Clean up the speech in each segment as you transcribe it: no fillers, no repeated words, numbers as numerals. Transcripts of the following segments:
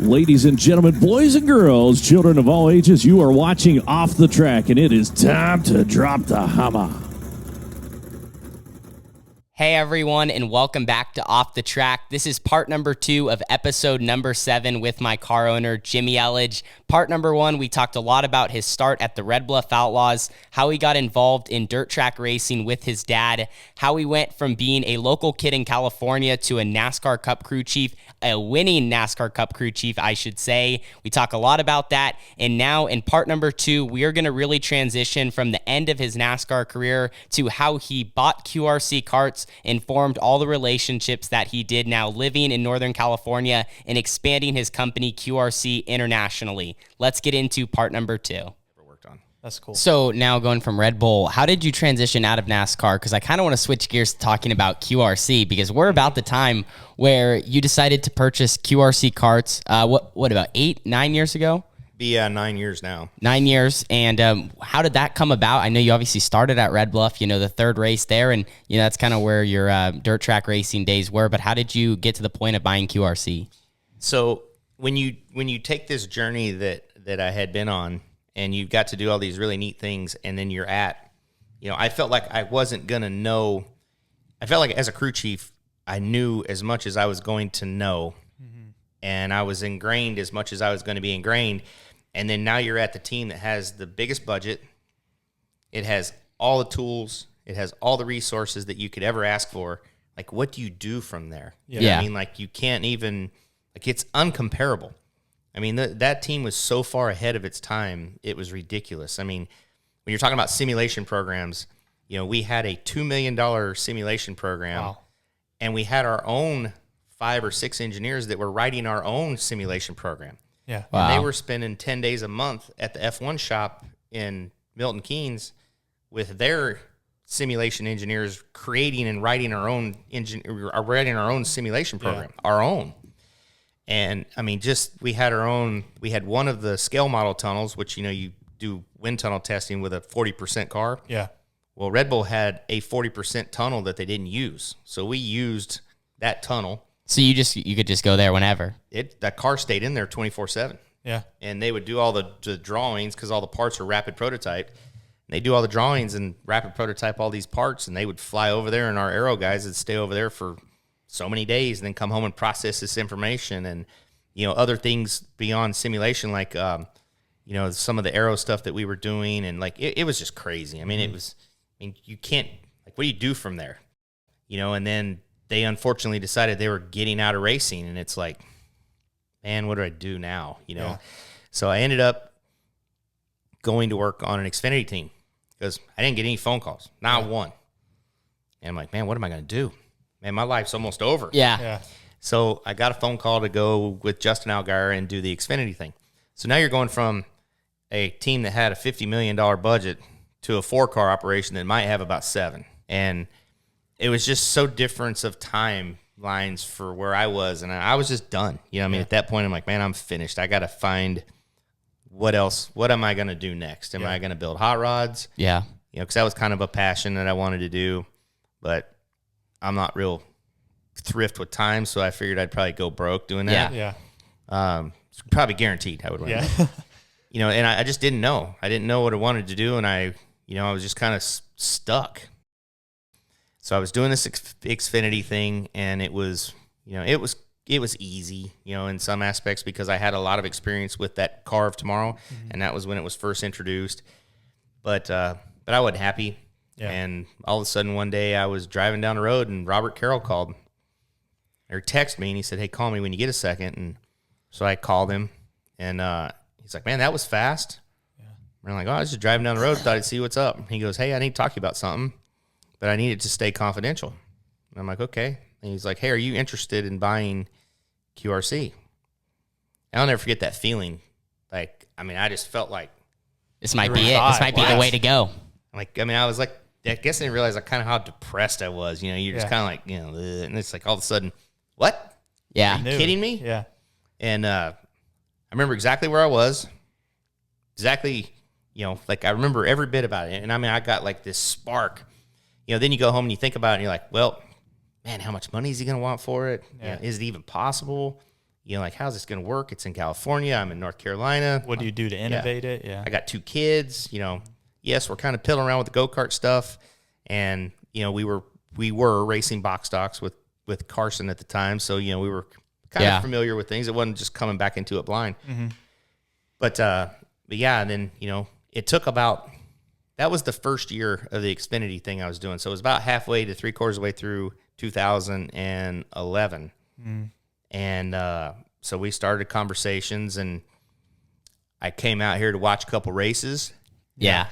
Ladies and gentlemen, boys and girls, children of all ages, you are watching Off the Track, and it is time to drop the hammer. Hey everyone, and welcome back to Off the Track. This is part number 2 of episode number 7 with my car owner, Jimmy Elledge. Part number 1, we talked a lot about his start at the Red Bluff Outlaws, how he got involved in dirt track racing with his dad, how he went from being a local kid in California to a NASCAR Cup crew chief, a winning NASCAR Cup crew chief, I should say. We talk a lot about that, and now in part number 2, we are going to really transition from the end of his NASCAR career to how he bought QRC Karts and formed all the relationships that he did now living in Northern California and expanding his company QRC internationally. Let's get into part number 2. That's cool. So now going from Red Bull, how did you transition out of NASCAR? Because I kind of want to switch gears to talking about QRC, because we're about the time where you decided to purchase QRC Karts. What about 8-9 years ago? Be 9 years now. 9 years. And how did that come about? I know you obviously started at Red Bluff, the third race there, and that's kind of where your dirt track racing days were. But how did you get to the point of buying QRC? So when you take this journey that I had been on, and you got to do all these really neat things, and then you're at, I felt like I wasn't going to know. I felt like as a crew chief, I knew as much as I was going to know, and I was ingrained as much as I was going to be ingrained. And then now you're at the team that has the biggest budget. It has all the tools. It has all the resources that you could ever ask for. Like, what do you do from there? You know what I mean? Like, you can't even, it's uncomparable. I mean, that team was so far ahead of its time, it was ridiculous. I mean, when you're talking about simulation programs, we had a $2 million simulation program, and we had our own 5 or 6 engineers that were writing our own simulation program. Yeah. Wow. And they were spending 10 days a month at the F1 shop in Milton Keynes with their simulation engineers creating and writing our own simulation program, our own. And I mean, we had one of the scale model tunnels, which, you do wind tunnel testing with a 40% car. Yeah. Well, Red Bull had a 40% tunnel that they didn't use. So we used that tunnel. So you could just go there whenever. That car stayed in there 24/7. Yeah. And they would do all the drawings, because all the parts are rapid prototype. And they do all the drawings and rapid prototype all these parts, and they would fly over there, and our aero guys would stay over there for so many days and then come home and process this information, and other things beyond simulation, like some of the aero stuff that we were doing, and it was just crazy. I mean, you can't, what do you do from there? And then they unfortunately decided they were getting out of racing, and it's like, man, what do I do now? Yeah. So I ended up going to work on an Xfinity team because I didn't get any phone calls, not one. And I'm like, man, what am I going to do? Man, my life's almost over. Yeah. So I got a phone call to go with Justin Allgaier and do the Xfinity thing. So now you're going from a team that had a $50 million budget to a 4-car operation that might have about 7. And it was just so difference of timelines for where I was. And I was just done. At that point, I'm like, man, I'm finished. I got to find what else. What am I going to do next? Am I going to build hot rods? Yeah. Because that was kind of a passion that I wanted to do. But I'm not real thrift with time, so I figured I'd probably go broke doing that. Yeah. It's probably guaranteed I would win. Yeah. And I just didn't know. I didn't know what I wanted to do, and I was just kind of stuck. So I was doing this Xfinity thing, and it was easy, in some aspects, because I had a lot of experience with that car of tomorrow, and that was when it was first introduced. But I wasn't happy. Yeah. And all of a sudden one day I was driving down the road, and Robert Carroll called or texted me, and he said, hey, call me when you get a second. And so I called him, and he's like, man, that was fast. Yeah. And I'm like, oh, I was just driving down the road, thought I'd see what's up. And he goes, hey, I need to talk to you about something, but I need it to stay confidential. And I'm like, okay. And he's like, hey, are you interested in buying QRC? I'll never forget that feeling. I just felt like This might be it. This might be the way to go. I was like, I guess I didn't realize kind of how depressed I was. You're just kind of like, and it's like all of a sudden, what? Yeah. Are you kidding me? Yeah. And I remember exactly where I was. Exactly, I remember every bit about it. And I got this spark. Then you go home and you think about it, and you're like, well, man, how much money is he going to want for it? Yeah. Is it even possible? you know, like, how's this going to work? It's in California. I'm in North Carolina. What do you do to innovate it? Yeah. I got 2 kids, you know. Yes, we're kind of piddling around with the go-kart stuff. And, you know, we were racing box stocks with Carson at the time. So, you know, we were kind of familiar with things. It wasn't just coming back into it blind. Mm-hmm. But yeah, and then, you know, it took that was the first year of the Xfinity thing I was doing. So it was about halfway to 3/4 of the way through 2011. And so we started conversations, and I came out here to watch a couple races. Yeah.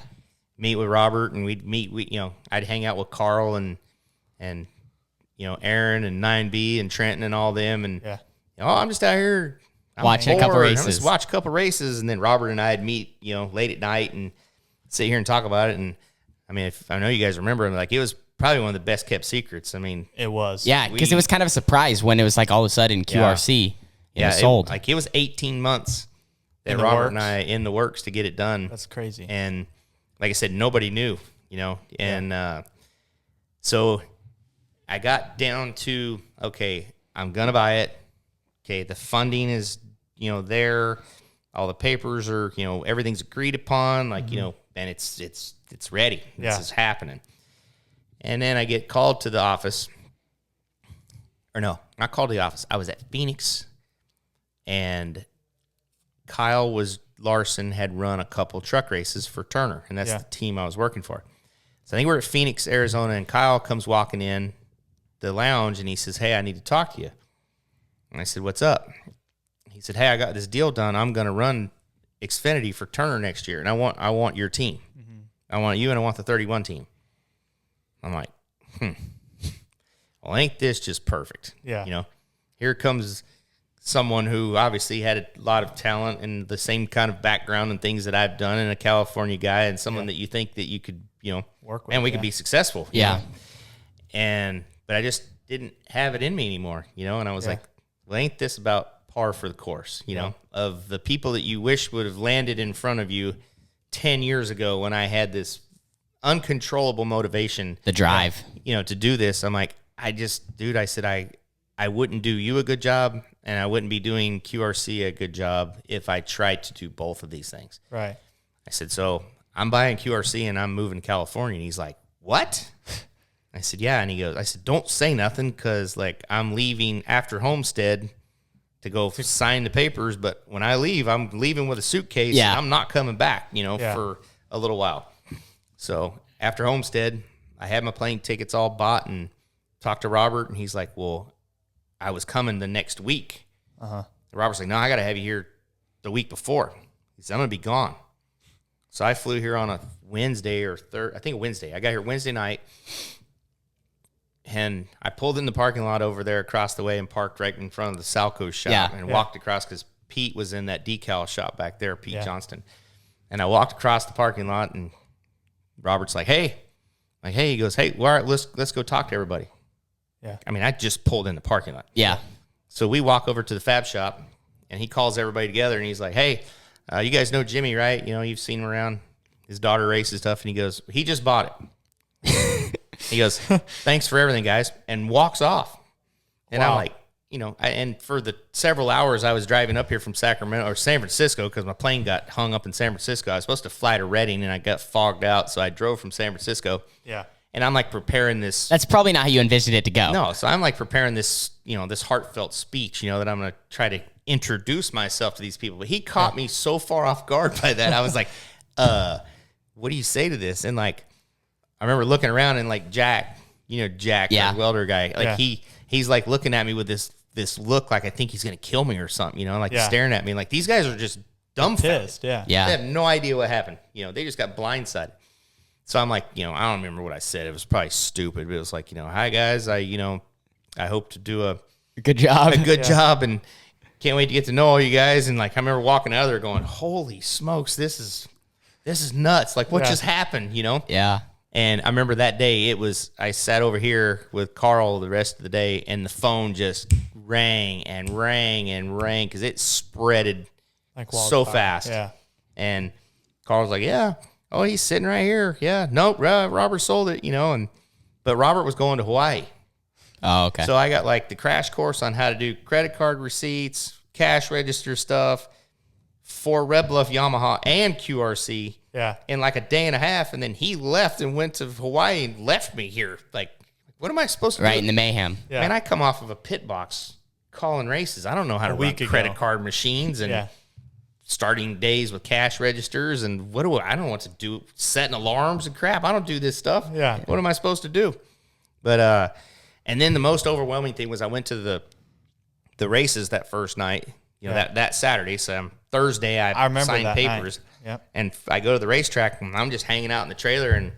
Meet with Robert, and you know, I'd hang out with Carl and you know, Aaron and 9B and Trenton and all them. And, you know, I'm just out here. I'm watching a couple bored. races. I'm just watch a couple races. And then Robert and I'd meet, you know, late at night and sit here and talk about it. And I mean, if I know you guys remember, like, it was probably one of the best kept secrets. I mean, It was. Yeah, because it was kind of a surprise when it was like all of a sudden QRC sold. It was 18 months that In the Robert works? and I in the works to get it done. That's crazy. And like I said, nobody knew, you know. And so I got down to, okay, I'm going to buy it. Okay, the funding is, you know, there. All the papers are, you know, everything's agreed upon, like, you know, and it's ready. This is happening. And then I get called to the office. Or no, not called to the office. I was at Phoenix, and Kyle Larson had run a couple truck races for Turner, and that's the team I was working for. So I think we're at Phoenix, Arizona, and Kyle comes walking in the lounge, and he says, "Hey, I need to talk to you." And I said, "What's up?" He said, "Hey, I got this deal done. I'm going to run Xfinity for Turner next year, and I want your team. I want you, and I want the 31 team." I'm like, well, ain't this just perfect? Yeah. You know, here comes someone who obviously had a lot of talent and the same kind of background and things that I've done, and a California guy, and someone that you think that you could, you know, Work with, and we could be successful. you Yeah. know? But I just didn't have it in me anymore, you know, and I was like, well, ain't this about par for the course, you know, of the people that you wish would have landed in front of you 10 years ago when I had this uncontrollable motivation, The drive. you know, to do this. I'm like, I said, I wouldn't do you a good job, and I wouldn't be doing QRC a good job if I tried to do both of these things. Right. I said, so I'm buying QRC and I'm moving to California. And he's like, what? I said, yeah. And he goes, I said, don't say nothing, because, like, I'm leaving after Homestead to go sign the papers. But when I leave, I'm leaving with a suitcase. Yeah. And I'm not coming back, you know, for a little while. So after Homestead, I had my plane tickets all bought and talked to Robert. And he's like, well, I was coming the next week. Robert's like, no, I got to have you here the week before. He said, I'm going to be gone. So I flew here on a Wednesday or I think a Wednesday. I got here Wednesday night, and I pulled in the parking lot over there across the way and parked right in front of the Salco shop and walked across, because Pete was in that decal shop back there, Pete Johnston. And I walked across the parking lot, and Robert's like, hey, he goes, hey, all right, let's go talk to everybody. Yeah. I mean, I just pulled in the parking lot. Yeah. So we walk over to the fab shop, and he calls everybody together, and he's like, hey, you guys know Jimmy, right? You know, you've seen him around. His daughter races stuff. And he goes, he just bought it. He goes, thanks for everything, guys, and walks off. And I'm like, you know, and for the several hours I was driving up here from Sacramento or San Francisco, because my plane got hung up in San Francisco. I was supposed to fly to Redding, and I got fogged out, so I drove from San Francisco. Yeah. And I'm like preparing this. That's probably not how you envisioned it to go. No, so I'm like preparing this, you know, this heartfelt speech, you know, that I'm going to try to introduce myself to these people. But he caught me so far off guard by that. I was like, what do you say to this? And, like, I remember looking around, and, like, Jack, you know, Jack, the welder guy, like he's like looking at me with this look like I think he's going to kill me or something, you know, like staring at me. Like, these guys are just dumbfounded. Pissed, yeah. They have no idea what happened. You know, they just got blindsided. So I'm like, you know, I don't remember what I said. It was probably stupid, but it was like, you know, hi guys, I hope to do a Good job. good job, and can't wait to get to know all you guys. And, like, I remember walking out of there going, holy smokes, this is nuts. Like, what just happened, you know? Yeah. And I remember that day I sat over here with Carl the rest of the day, and the phone just rang and rang and rang, because it spreaded Like so wildfire. fast. Yeah. And Carl was like, yeah. Oh, he's sitting right here. Yeah. Nope. Robert sold it, you know. But Robert was going to Hawaii. Oh, okay. So I got, like, the crash course on how to do credit card receipts, cash register stuff for Red Bluff, Yamaha, and QRC Yeah. in like a day and a half. And then he left and went to Hawaii and left me here. Like, what am I supposed to do? Right in the mayhem. Yeah. Man, I come off of a pit box calling races. I don't know how to run week ago. credit card machines and Yeah. starting days with cash registers. And I don't know what to do, setting alarms and crap. I don't do this stuff. Yeah. What am I supposed to do? But, and then the most overwhelming thing was I went to the races that first night, that Saturday. So Thursday I remember signed that papers. night. Yep. And I go to the racetrack and I'm just hanging out in the trailer and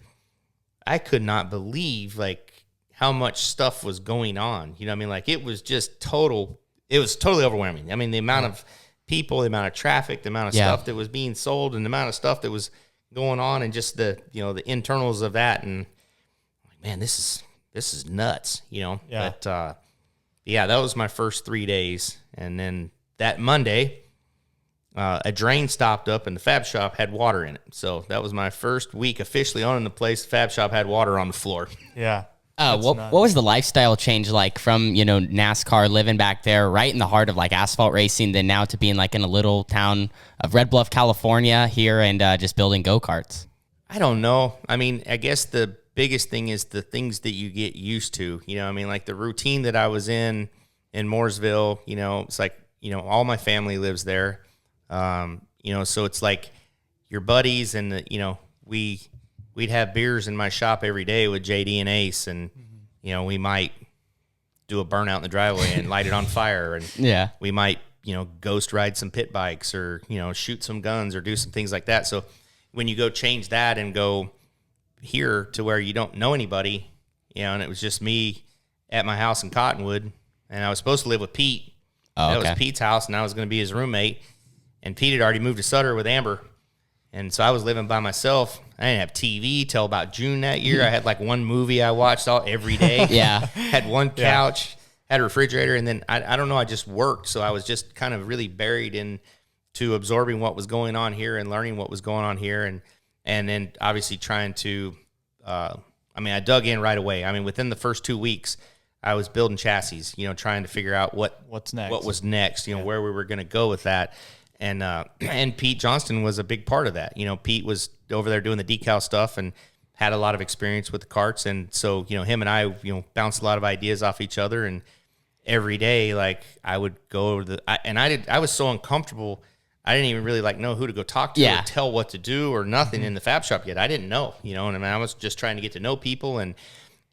I could not believe like how much stuff was going on. You know what I mean? Like it was totally overwhelming. I mean, the amount of people, the amount of traffic, the amount of stuff that was being sold and the amount of stuff that was going on and just the internals of that. And like, man, this is nuts, Yeah. But that was my first 3 days. And then that Monday, a drain stopped up and the fab shop had water in it. So that was my first week officially owning the place. The fab shop had water on the floor. Yeah. What was the lifestyle change like from, NASCAR, living back there right in the heart of like asphalt racing, then now to being like in a little town of Red Bluff, California here and just building go-karts? I don't know. I mean, I guess the biggest thing is the things that you get used to. I mean, like the routine that I was in Mooresville, it's like, all my family lives there. So it's like your buddies and we'd have beers in my shop every day with JD and Ace, and we might do a burnout in the driveway and light it on fire, and we might ghost ride some pit bikes or shoot some guns or do some things like that. So when you go change that and go here to where you don't know anybody, and it was just me at my house in Cottonwood, and I was supposed to live with Pete. That was Pete's house, and I was going to be his roommate. And Pete had already moved to Sutter with Amber. And so I was living by myself. I didn't have TV till about June that year. I had like one movie I watched every day. Had one couch, had a refrigerator, and then I don't know, I just worked. So I was just kind of really buried into absorbing what was going on here and learning what was going on here. And then obviously trying to, I dug in right away. I mean, within the first 2 weeks, I was building chassis, trying to figure out what's next, what was next, where we were going to go with that. And Pete Johnston was a big part of that. Pete was over there doing the decal stuff and had a lot of experience with the karts. And so, him and I, bounced a lot of ideas off each other. And every day, like I would go over I was so uncomfortable. I didn't even really know who to go talk to or tell what to do or nothing in the fab shop yet. I didn't know, and I was just trying to get to know people and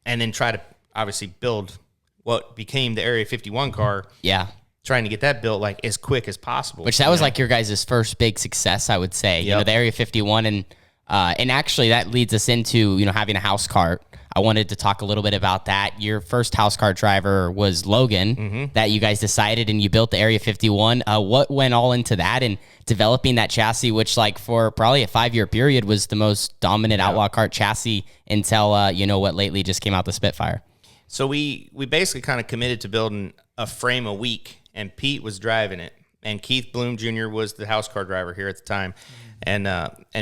then try to obviously build what became the Area 51 car. Yeah. Trying to get that built as quick as possible. Which that was like your guys' first big success, I would say. The Area 51, and actually that leads us into having a house cart. I wanted to talk a little bit about that. Your first house cart driver was Logan, that you guys decided, and you built the Area 51. What went all into that and developing that chassis, which for probably a 5-year period was the most dominant outlaw cart chassis until what lately just came out, the Spitfire. So we basically kind of committed to building a frame a week, and Pete was driving it, and Keith Bloom Jr. was the house car driver here at the time, and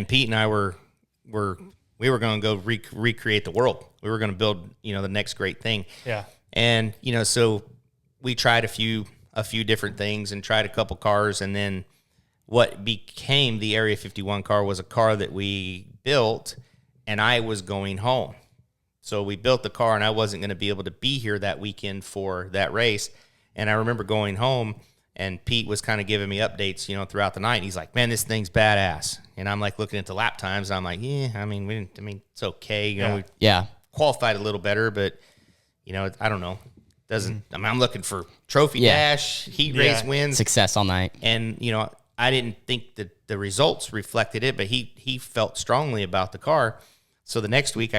Pete and I were going to go recreate the world. We were going to build the next great thing. Yeah. And so we tried a few different things and tried a couple cars, and then what became the Area 51 car was a car that we built, and I was going home. So we built the car, and I wasn't going to be able to be here that weekend for that race. And I remember going home, and Pete was kind of giving me updates, throughout the night. He's like, "Man, this thing's badass." And I'm like looking at the lap times, and I'm like, it's okay. We qualified a little better, but I don't know. I'm looking for trophy dash, heat race wins, success all night. And I didn't think that the results reflected it, but he felt strongly about the car. So the next week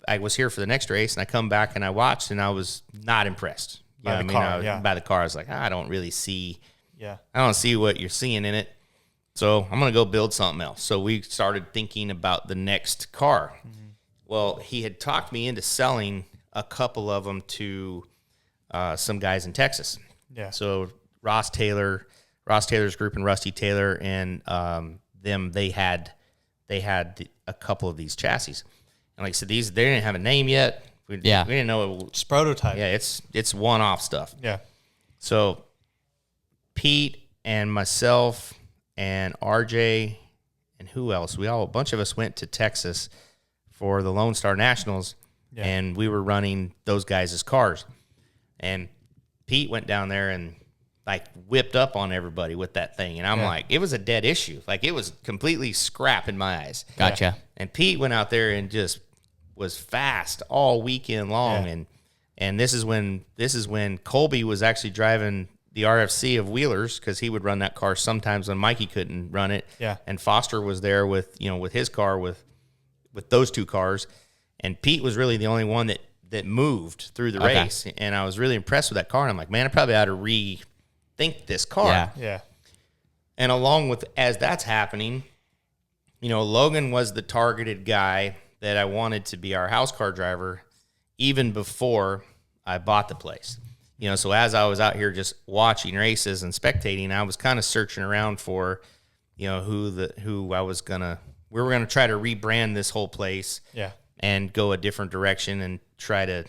I was here for the next race, and I come back and I watched, and I was not impressed. By the car. I was like, I don't really see. Yeah. I don't see what you're seeing in it. So I'm going to go build something else. So we started thinking about the next car. Mm-hmm. Well, he had talked me into selling a couple of them to some guys in Texas. Yeah. So Ross Taylor's group and Rusty Taylor and they had a couple of these chassis. And like I said, they didn't have a name yet. We didn't know it's prototype. Yeah, it's one-off stuff. Yeah. So Pete and myself and RJ and who else? A bunch of us went to Texas for the Lone Star Nationals, and we were running those guys' cars. And Pete went down there and like whipped up on everybody with that thing. And I'm like, it was a dead issue. Like it was completely scrap in my eyes. Gotcha. And Pete went out there and just was fast all weekend long. And this is when Colby was actually driving the RFC of Wheelers, because he would run that car sometimes when Mikey couldn't run it. Yeah. And Foster was there with his car with those two cars. And Pete was really the only one that moved through the race. And I was really impressed with that car. And I'm like, man, I probably ought to rethink this car. Yeah. Yeah. And along with, as that's happening, Logan was the targeted guy that I wanted to be our house car driver even before I bought the place. So as I was out here just watching races and spectating, I was kind of searching around for, we were going to try to rebrand this whole place. Yeah. And go a different direction and try to,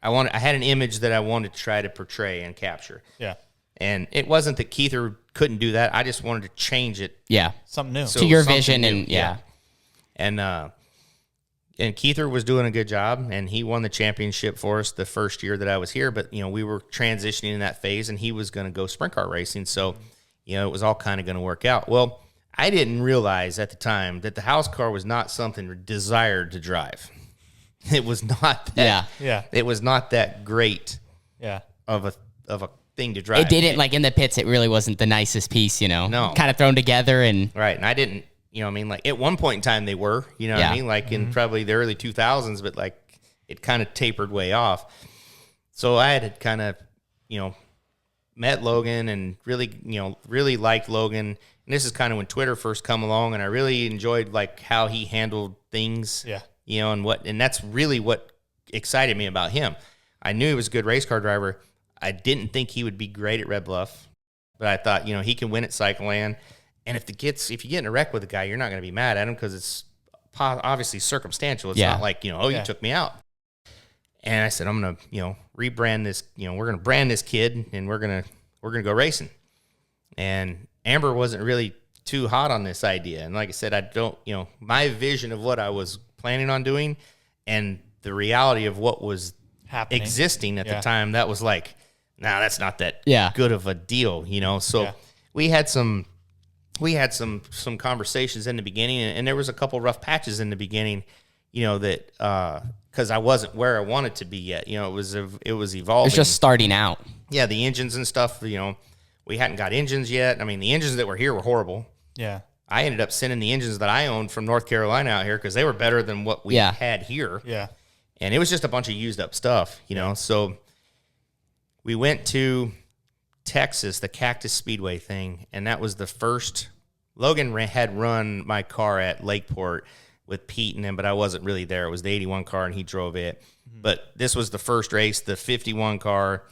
I had an image that I wanted to try to portray and capture. Yeah. And it wasn't that Keither couldn't do that. I just wanted to change it. Yeah. Something new. To your something vision. new, And yeah. And Keither was doing a good job, and he won the championship for us the first year that I was here. But, we were transitioning in that phase, and he was going to go sprint car racing. So, it was all kind of going to work out. Well, I didn't realize at the time that the house car was not something desired to drive. It was not that. Yeah. It was not that great. Yeah. Of a thing to drive. It didn't, like in the pits, it really wasn't the nicest piece, No. kind of thrown together. And Right. And I didn't, like at one point in time they were, what I mean? Like in probably the early 2000s, but like it kind of tapered way off. So I had kind of, met Logan and really liked Logan. And this is kind of when Twitter first come along, and I really enjoyed like how he handled things. Yeah. And that's really what excited me about him. I knew he was a good race car driver. I didn't think he would be great at Red Bluff, but I thought, he can win at Cycleland. And if you get in a wreck with a guy, you're not going to be mad at him because it's obviously circumstantial. It's not like, you took me out. And I said, I'm going to, rebrand this, we're going to brand this kid, and we're going to go racing. And Amber wasn't really too hot on this idea. And like I said, I don't, my vision of what I was planning on doing and the reality of what was Happening. existing at the time, that was like, nah, that's not that good of a deal, So we had some conversations in the beginning, and there was a couple rough patches in the beginning, that because I wasn't where I wanted to be yet. It was evolving. it's just starting out. Yeah, the engines and stuff. We hadn't got engines yet. I mean, the engines that were here were horrible. Yeah. I ended up sending the engines that I owned from North Carolina out here because they were better than what we had here. Yeah. And it was just a bunch of used up stuff, So we went to Texas, the Cactus Speedway thing, and that was the first. Logan had run my car at Lakeport with Pete and him, but I wasn't really there. It was the 81 car, and he drove it. Mm-hmm. But this was the first race. The 51 car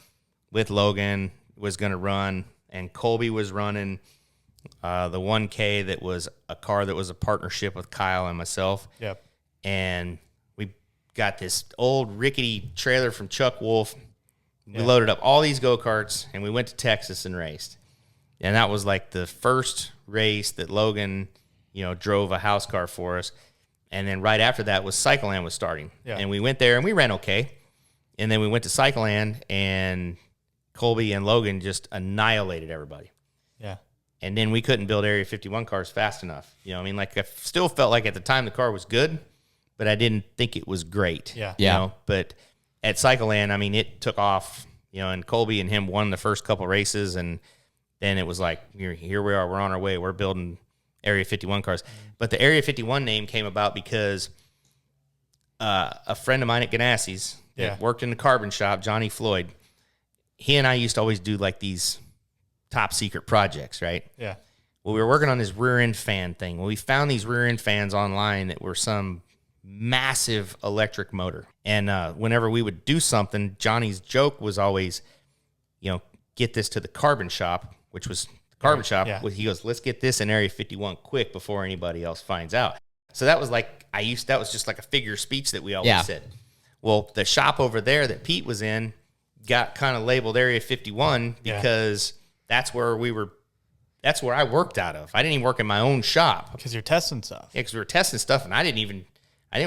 with Logan was going to run, and Colby was running the 1K that was a car that was a partnership with Kyle and myself. Yep. And we got this old rickety trailer from Chuck Wolf. We loaded up all these go-karts, and we went to Texas and raced. And that was like the first race that Logan, drove a house car for us. And then right after that was Cycleland was starting. Yeah. And we went there, and we ran okay. And then we went to Cycleland, and Colby and Logan just annihilated everybody. Yeah. And then we couldn't build Area 51 cars fast enough. Like I still felt like at the time the car was good, but I didn't think it was great. Yeah. But at Cycleland, I mean, it took off, and Colby and him won the first couple races, and then it was like, here we are, we're on our way, we're building Area 51 cars. But the Area 51 name came about because a friend of mine at Ganassi's that worked in the carbon shop, Johnny Floyd, he and I used to always do like these top secret projects, right? Yeah. Well, we were working on this rear end fan thing. Well, we found these rear end fans online that were some massive electric motor. And whenever we would do something, Johnny's joke was always, get this to the carbon shop, which was the carbon shop. Yeah. He goes, let's get this in Area 51 quick before anybody else finds out. So that was like, that was just like a figure of speech that we always said. Well, the shop over there that Pete was in got kind of labeled Area 51 because that's where we were that's where I worked out of. I didn't even work in my own shop. Because you're testing stuff. Yeah, because we were testing stuff, and I didn't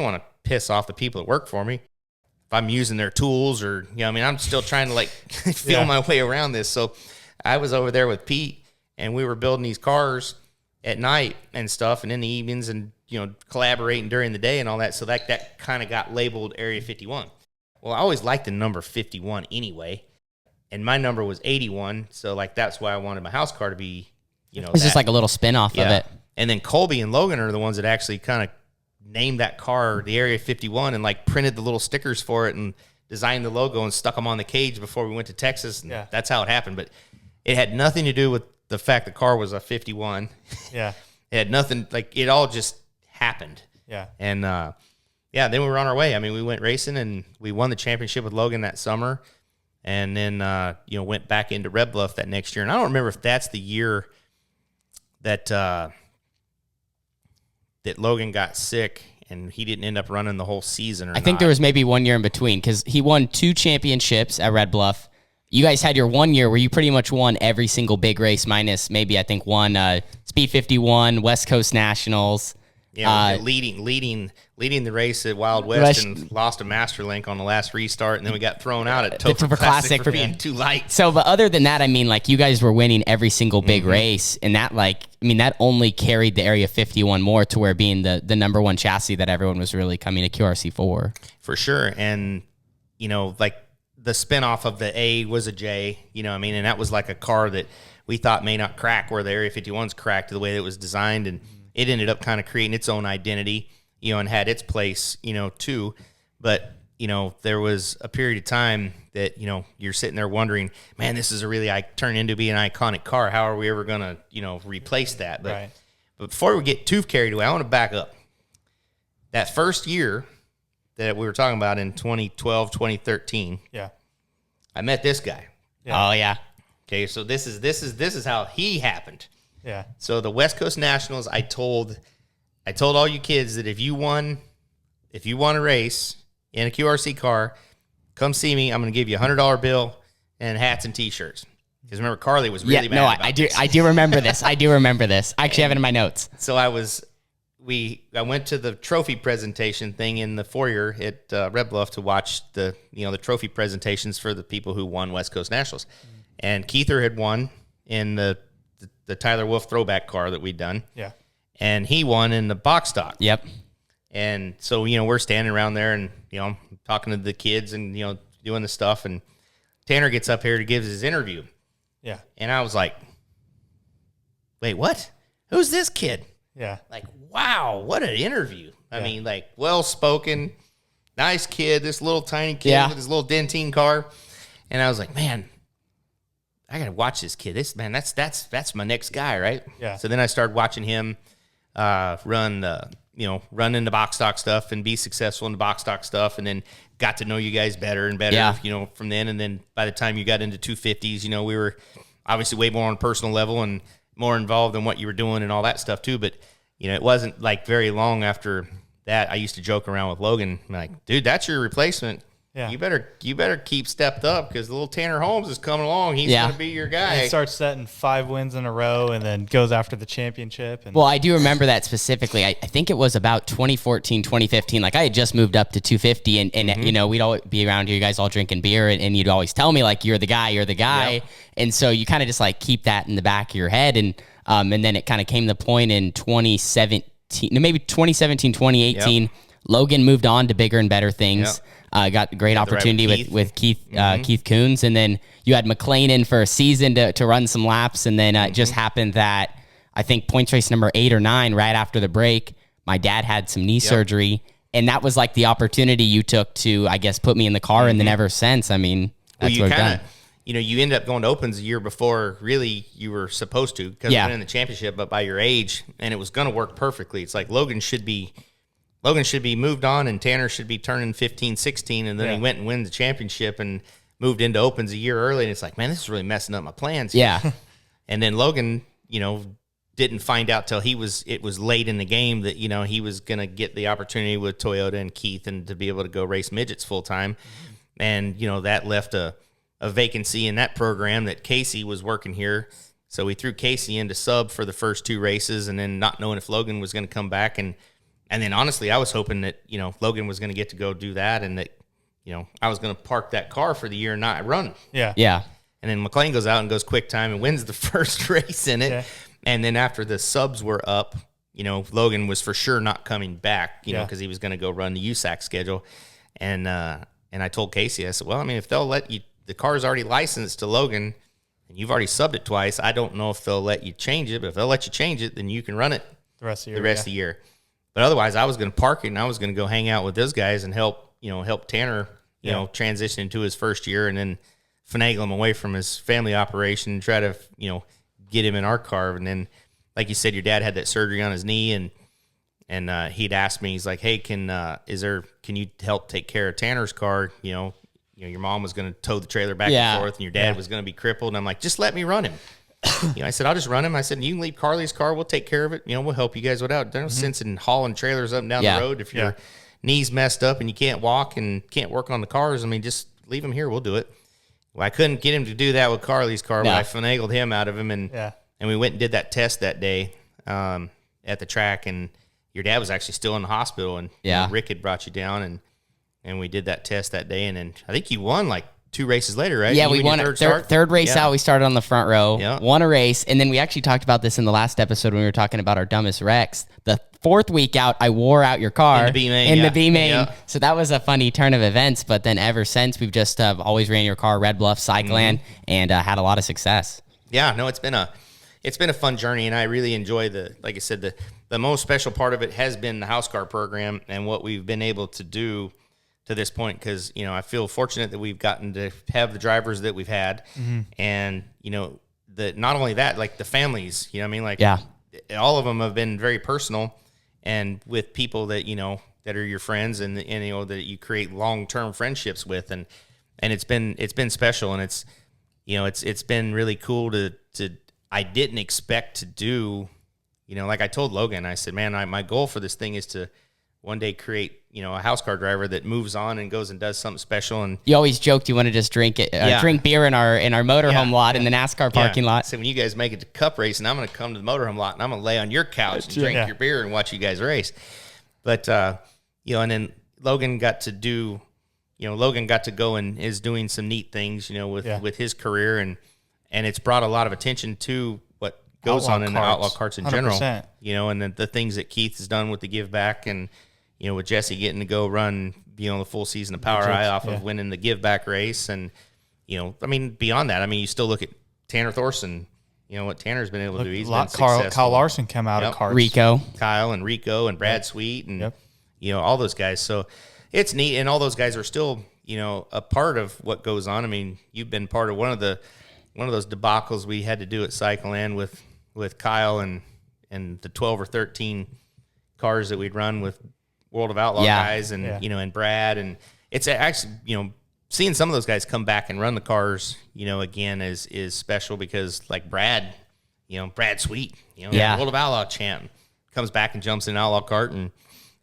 want to piss off the people that work for me. If I'm using their tools or, I'm still trying to, like, feel my way around this. So I was over there with Pete, and we were building these cars at night and stuff, and in the evenings, and, collaborating during the day and all that. So that kind of got labeled Area 51. Well, I always liked the number 51 anyway, and my number was 81. So, like, that's why I wanted my house car to be, It's just like a little spin-off of it. And then Colby and Logan are the ones that actually kind of named that car the Area 51 and, like, printed the little stickers for it and designed the logo and stuck them on the cage before we went to Texas. And that's how it happened. But it had nothing to do with the fact the car was a 51. Yeah. It had nothing, like, it all just happened. Yeah. And, then we were on our way. I mean, we went racing, and we won the championship with Logan that summer. And then, went back into Red Bluff that next year. And I don't remember if that's the year that Logan got sick and he didn't end up running the whole season or not. I think there was maybe 1 year in between because he won 2 championships at Red Bluff. You guys had your 1 year where you pretty much won every single big race minus maybe, I think, one Speed 51, West Coast Nationals. Yeah, leading the race at Wild West and lost a Master Link on the last restart, and then we got thrown out at Topher Classic for being too light. So, but other than that, I mean, like, you guys were winning every single big race, and that, like, I mean, that only carried the Area 51 more to where being the number one chassis that everyone was really coming to QRC for. For sure, and, like, the spinoff of the A was a J, and that was like a car that we thought may not crack where the Area 51's cracked the way that it was designed, and it ended up kind of creating its own identity, and had its place, too. But, there was a period of time that, you're sitting there wondering, man, this is turned into be an iconic car. How are we ever going to, replace that? But before we get too carried away, I want to back up. That first year that we were talking about in 2012, 2013, I met this guy. Yeah. Oh, yeah. Okay, so this is how he happened. Yeah. So the West Coast Nationals, I told all you kids that if you want to race in a QRC car, come see me. I'm going to give you $100 bill and hats and T-shirts. Because remember, Carly was really mad about this. I do remember this. I do remember this. I actually have it in my notes. So I went to the trophy presentation thing in the foyer at Red Bluff to watch the trophy presentations for the people who won West Coast Nationals, and Keither had won in the Tyler Wolf throwback car that we'd done. Yeah. And he won in the box stock. Yep. And so, we're standing around there and, talking to the kids and, doing the stuff. And Tanner gets up here to give his interview. Yeah. And I was like, wait, what? Who's this kid? Yeah. Like, wow, what an interview. I mean, like, well-spoken, nice kid, this little tiny kid with his little dentine car. And I was like, man, I got to watch this kid. That's my next guy, right? Yeah. So then I started watching him run in the box stock stuff and be successful in the box stock stuff, and then got to know you guys better and better, from then. And then by the time you got into 250s, we were obviously way more on a personal level and more involved in what you were doing and all that stuff too. But, it wasn't like very long after that. I used to joke around with Logan, like, dude, that's your replacement. Yeah. You better keep stepped up because little Tanner Holmes is coming along. He's going to be your guy. And he starts setting 5 wins in a row and then goes after the championship. And well, I do remember that specifically. I think it was about 2014, 2015. Like, I had just moved up to 250 and we'd all be around here, you guys all drinking beer, and you'd always tell me, like, you're the guy. Yep. And so you kind of just, like, keep that in the back of your head. And then it kind of came to the point in 2017, 2018, yep. Logan moved on to bigger and better things. Yep. Got a great opportunity with Keith Keith Coons, and then you had McLean in for a season to run some laps, and then it just happened that I think points race number 8 or 9, right after the break, my dad had some knee surgery, and that was like the opportunity you took to, I guess, put me in the car, and then ever since, I mean, that's what I've done. You ended up going to Opens a year before really you were supposed to because you went in the championship, but by your age, and it was going to work perfectly. It's like Logan should be moved on, and Tanner should be turning 15, 16, and then he went and won the championship and moved into Opens a year early, and it's like, man, this is really messing up my plans. Yeah. And then Logan, didn't find out till it was late in the game that, he was going to get the opportunity with Toyota and Keith and to be able to go race midgets full time. And, that left a vacancy in that program that Casey was working here. So we threw Casey into sub for the first 2 races, and then not knowing if Logan was going to come back. And then honestly, I was hoping that, Logan was going to get to go do that, and that, I was going to park that car for the year and not run. Yeah. And then McLean goes out and goes quick time and wins the first race in it. Yeah. And then after the subs were up, Logan was for sure not coming back, because he was going to go run the USAC schedule. And I told Casey, I said, well, I mean, if they'll let you, the car's already licensed to Logan, and you've already subbed it twice, I don't know if they'll let you change it, but if they'll let you change it, then you can run it The rest of the year. But otherwise, I was going to park it, and I was going to go hang out with those guys and help Tanner, transition into his first year, and then finagle him away from his family operation and try to, get him in our car. And then, like you said, your dad had that surgery on his knee, and he'd asked me, he's like, hey, can you help take care of Tanner's car? Your mom was going to tow the trailer back and forth, and your dad was going to be crippled. And I'm like, just let me run him. I said, I'll just run him. I said, you can leave Carly's car. We'll take care of it. We'll help you guys without. There's no sense in hauling trailers up and down the road if your knee's messed up and you can't walk and can't work on the cars. I mean, just leave him here. We'll do it. Well, I couldn't get him to do that with Carly's car, but I finagled him out of him, and we went and did that test that day at the track, and your dad was actually still in the hospital, and Rick had brought you down, and we did that test that day, and then I think you won like 2 races later, right? Yeah, we won a third race out. We started on the front row, won a race, and then we actually talked about this in the last episode when we were talking about our dumbest wrecks. The 4th week out, I wore out your car in the B main. Yeah. So that was a funny turn of events. But then ever since, we've just always ran your car, Red Bluff, Cycland, and had a lot of success. Yeah, no, it's been a fun journey, and I really enjoy like I said, the most special part of it has been the house car program and what we've been able to do to this point, because I feel fortunate that we've gotten to have the drivers that we've had, and that not only that, like the families, all of them have been very personal, and with people that that are your friends, and that you create long-term friendships with, and it's been special, and it's been really cool to I didn't expect to do, like I told Logan, I said, man, my goal for this thing is to one day create, a house car driver that moves on and goes and does something special. And you always joked you want to just drink beer in our motorhome lot in the NASCAR parking lot. So when you guys make it to cup racing, I'm going to come to the motorhome lot and I'm going to lay on your couch and drink your beer and watch you guys race. But and then Logan got to do, Logan got to go and is doing some neat things, with his career, and it's brought a lot of attention to what goes on in the outlaw karts in 100%. General, and the things that Keith has done with the give back, and with Jesse getting to go run, the full season of Power Eye off of winning the give back race. And, I mean, beyond that, I mean, you still look at Tanner Thorson, what Tanner's been able to do. He's been successful. Kyle Larson come out of karts. Kyle and Rico and Brad Sweet and, all those guys. So it's neat. And all those guys are still, a part of what goes on. I mean, you've been part of one of those debacles we had to do at Cycleland with Kyle and the 12 or 13 cars that we'd run with World of Outlaw guys, and and Brad, and it's actually seeing some of those guys come back and run the cars again is special, because like Brad Sweet, World of Outlaw champ, comes back and jumps in an outlaw kart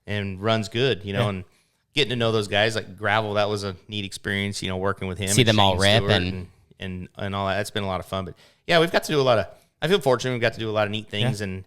and runs good, and getting to know those guys like Gravel, that was a neat experience, working with him, see them all rip and all that. That's been a lot of fun. But we've got to do I feel fortunate we've got to do a lot of neat things, and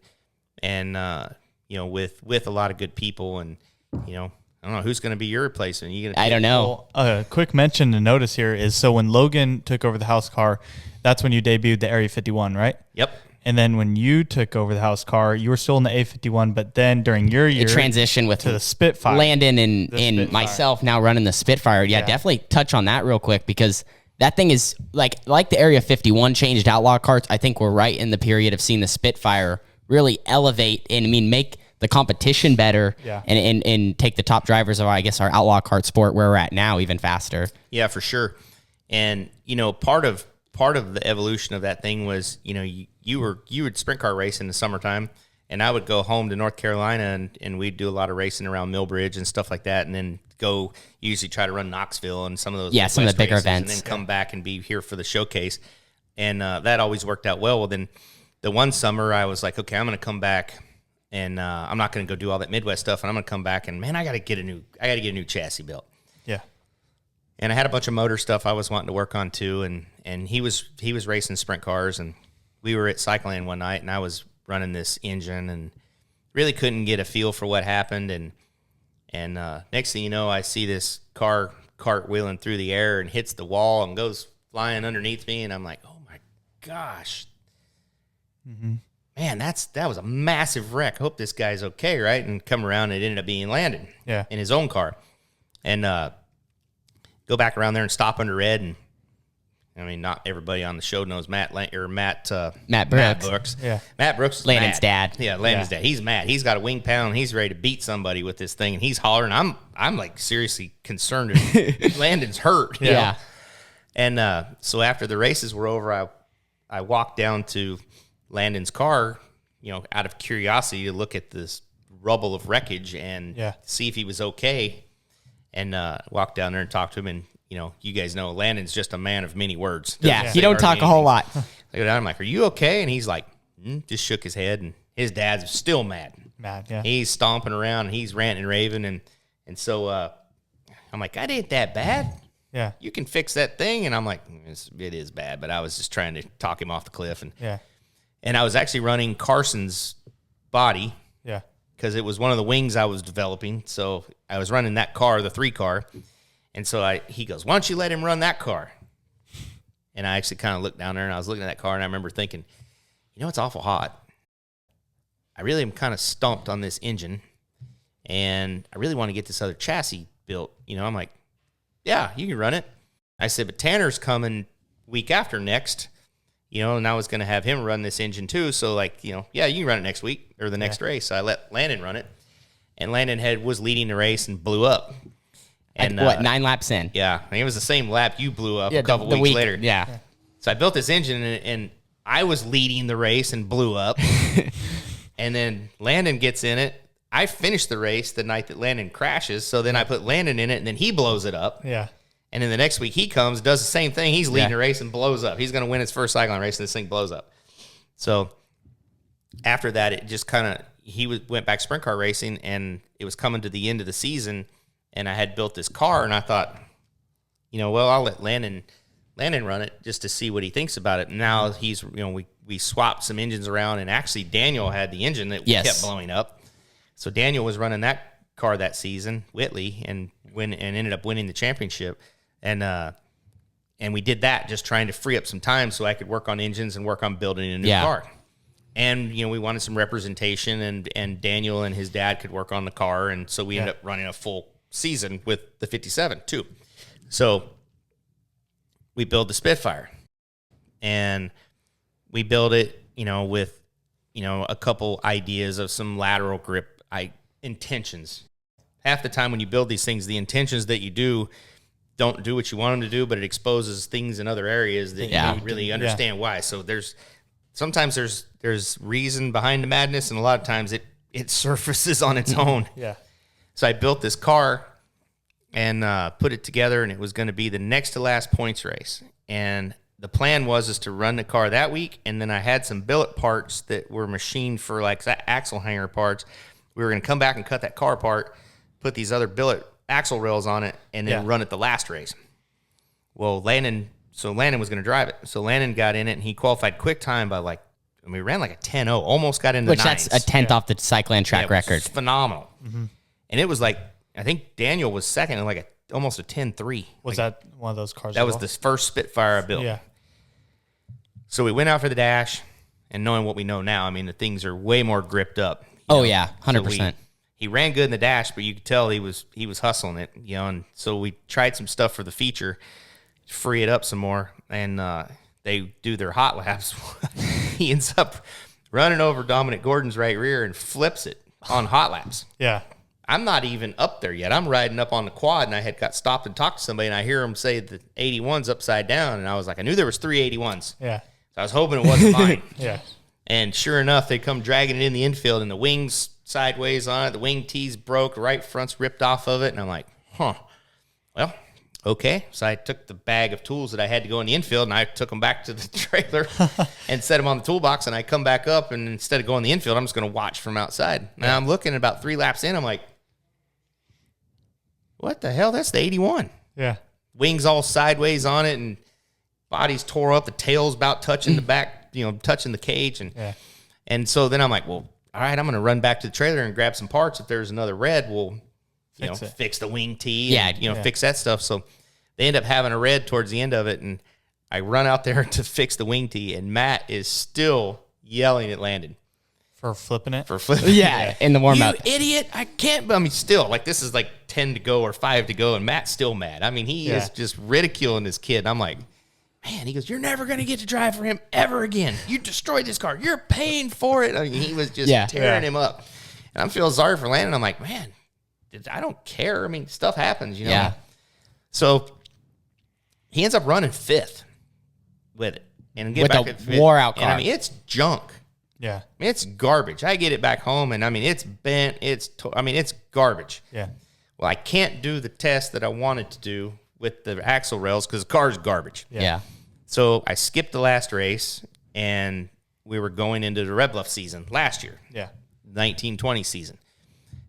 with a lot of good people, and I don't know who's going to be your replacement. I don't know. Well, a quick mention to notice here is, so when Logan took over the house car, that's when you debuted the Area 51, right? Yep. And then when you took over the house car, you were still in the A51, but then during your year, it transitioned to the Spitfire. Landon and myself now running the Spitfire. Yeah, definitely touch on that real quick, because that thing is like the Area 51 changed outlaw karts. I think we're right in the period of seeing the Spitfire really elevate and make the competition better, and take the top drivers of, I guess, our outlaw kart sport where we're at now even faster. Yeah, for sure. And part of the evolution of that thing was you would sprint car race in the summertime, and I would go home to North Carolina, and we'd do a lot of racing around Millbridge and stuff like that, and then go usually try to run Knoxville and some of those some of the bigger races, events, and then come back and be here for the showcase, and that always worked out well. Well, then the one summer I was like, okay, I'm going to come back. And I'm not going to go do all that Midwest stuff, and I'm going to come back and, man, I got to get a new chassis built. Yeah. And I had a bunch of motor stuff I was wanting to work on too, and he was racing sprint cars, and we were at Cycleland one night, and I was running this engine and really couldn't get a feel for what happened. And next thing you know, I see this car cartwheeling through the air and hits the wall and goes flying underneath me, and I'm like, oh my gosh. Man, that was a massive wreck. I hope this guy's okay, right? And come around, and it ended up being Landon in his own car. And go back around there and stop under red. And I mean, not everybody on the show knows Matt Brooks. Yeah. Matt Brooks is Landon's mad. dad. Yeah, Landon's dad. He's mad. He's got a wing pound, and he's ready to beat somebody with this thing, and he's hollering. I'm like seriously concerned if Landon's hurt. you know? And so after the races were over, I walked down to Landon's car, out of curiosity to look at this rubble of wreckage and see if he was okay. And walked down there and talked to him. And, you guys know Landon's just a man of many words. He don't talk a whole lot. I go down, I'm like, are you okay? And he's like, just shook his head. And his dad's still mad. He's stomping around, and he's ranting and raving. And so I'm like, that ain't that bad. Yeah. You can fix that thing. And I'm like, it is bad. But I was just trying to talk him off the cliff. And I was actually running Carson's body. Yeah. Because it was one of the wings I was developing. So I was running that car, the 3-car. And so he goes, why don't you let him run that car? And I actually kind of looked down there, and I was looking at that car, and I remember thinking, it's awful hot. I really am kind of stumped on this engine, and I really want to get this other chassis built. I'm like, yeah, you can run it. I said, but Tanner's coming week after next, and I was going to have him run this engine too. So yeah, you can run it next week or the next race. So I let Landon run it, and Landon was leading the race and blew up. And 9 laps in? Yeah, I mean, it was the same lap you blew up a couple weeks later. Yeah. So I built this engine, and I was leading the race and blew up. And then Landon gets in it. I finished the race the night that Landon crashes. So then I put Landon in it, and then he blows it up. Yeah. And then the next week he comes, does the same thing. He's leading the race and blows up. He's going to win his first cycling race, and this thing blows up. So after that, it just kind of went back sprint car racing, and it was coming to the end of the season. And I had built this car, and I thought, I'll let Landon run it just to see what he thinks about it. And now he's, we swapped some engines around, and actually Daniel had the engine that kept blowing up. So Daniel was running that car that season, Whitley, and ended up winning the championship. And we did that just trying to free up some time so I could work on engines and work on building a new car. And, we wanted some representation, and Daniel and his dad could work on the car. And so we ended up running a full season with the 57 too. So we build the Spitfire, and we build it, with, a couple ideas of some lateral grip intentions. Half the time when you build these things, the intentions that you do don't do what you want them to do, but it exposes things in other areas that you don't really understand why. So sometimes there's reason behind the madness, and a lot of times it surfaces on its own. Yeah. So I built this car and put it together, and it was going to be the next to last points race. And the plan was to run the car that week, and then I had some billet parts that were machined for axle hanger parts. We were going to come back and cut that car apart, put these other billet axle rails on it, and then run it the last race. Well, Landon was going to drive it. So Landon got in it, and he qualified quick time by we ran a 10-0, almost got into the nines. That's a 10th off the Cycland track record. Phenomenal. Mm-hmm. And it was I think Daniel was second in almost a 10-3. Was that one of those cars? That was the first Spitfire I built. Yeah. So we went out for the dash, and knowing what we know now, I mean, the things are way more gripped up. Oh, yeah, 100%. He ran good in the dash, but you could tell he was hustling it, and so we tried some stuff for the feature to free it up some more, and they do their hot laps. He ends up running over Dominic Gordon's right rear and flips it on hot laps. Yeah. I'm not even up there yet. I'm riding up on the quad, and I had got stopped and talked to somebody, and I hear him say the 81's upside down, and I was like, I knew there was 3 81s. Yeah. So I was hoping it wasn't mine. Yeah. And sure enough, they come dragging it in the infield, and the wings sideways on it. The wing tees broke, right front's ripped off of it, and I'm like, well, okay. So I took the bag of tools that I had to go in the infield, and I took them back to the trailer and set them on the toolbox, and I come back up, and instead of going in the infield, I'm just going to watch from outside. Now I'm looking about 3 laps in, I'm like, what the hell? That's the 81. Yeah. Wings all sideways on it, and body's tore up. The tail's about touching the back touching the cage. And so then I'm like, well, all right, I'm going to run back to the trailer and grab some parts. If there's another red, we'll, fix the wing tee and, fix that stuff. So they end up having a red towards the end of it. And I run out there to fix the wing tee, and Matt is still yelling at Landon. For flipping it? Yeah, in the warm-up. You idiot. I can't. I mean, still, like, this is like 10 to go or 5 to go, and Matt's still mad. I mean, he is just ridiculing this kid. And I'm like, man, he goes, you're never going to get to drive for him ever again. You destroyed this car. You're paying for it. I mean, he was just tearing him up. And I'm feeling sorry for Landon. I'm like, man, I don't care. I mean, stuff happens, Yeah. So he ends up running 5th with it. And get With back a at 5th. wore-out car. And I mean, it's junk. Yeah. I mean, it's garbage. I get it back home, and I mean, it's bent. It's garbage. Yeah. Well, I can't do the test that I wanted to do with the axle rails because the car's garbage. Yeah. So I skipped the last race, and we were going into the Red Bluff season last year. Yeah. 1920 season.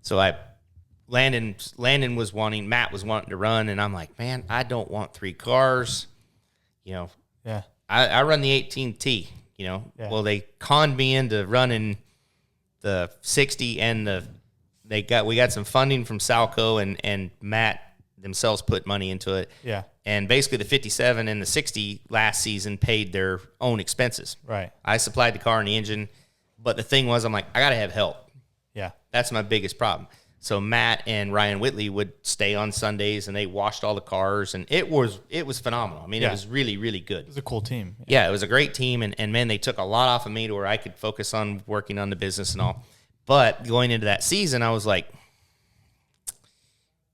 So Landon was wanting, Matt was wanting to run, and I'm like, man, I don't want 3 cars. Yeah. I run the 18T. Well, they conned me into running the 60 and we got some funding from Salco and Matt themselves put money into it. Yeah. And basically the 57 and the 60 last season paid their own expenses. Right. I supplied the car and the engine, but the thing was, I'm like, I got to have help. Yeah. That's my biggest problem. So Matt and Ryan Whitley would stay on Sundays, and they washed all the cars, and it was phenomenal. I mean, it was really, really good. It was a cool team. Yeah, it was a great team, and man, they took a lot off of me to where I could focus on working on the business and all. But going into that season, I was like,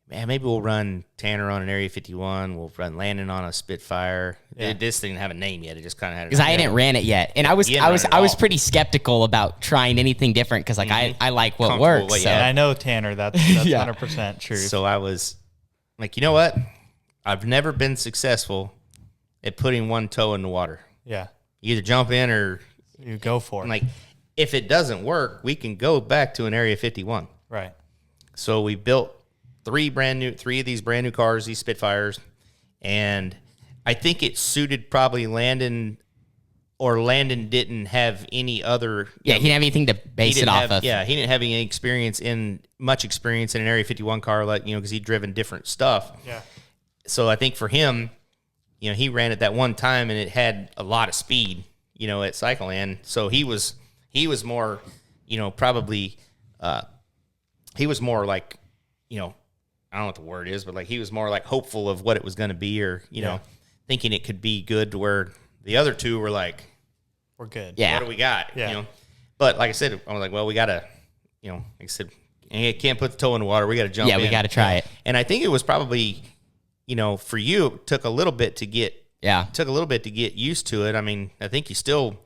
man, maybe we'll run Tanner on an Area 51. We'll run Landon on a Spitfire. Yeah. This didn't have a name yet. It just kind of had Because I hadn't ran it yet, and I was pretty skeptical about trying anything different because I like what works. So. And I know Tanner. That's 100% true. So I was like, you know what? I've never been successful at putting one toe in the water. Yeah. You either jump in or you go for it. I'm like, if it doesn't work, we can go back to an Area 51. Right. So we built 3 of these brand new cars, these Spitfires, and I think it suited probably Landon, or Landon didn't have any other. Yeah, he didn't have anything to base it off of. Yeah, he didn't have any much experience in an Area 51 car, like because he'd driven different stuff. Yeah. So I think for him, he ran it that one time, and it had a lot of speed, at Cycleland. So he was more, probably, he was more like, I don't know what the word is, but like he was more like hopeful of what it was going to be, or thinking it could be good. To where the other 2 were like, "We're good. Yeah, what do we got?" Yeah. But like I said, I was like, "Well, we got to, like I said, you can't put the toe in the water. We got to jump. Yeah, we got to try it." And I think it was probably, for you, it took a little bit to get used to it. I mean, I think you still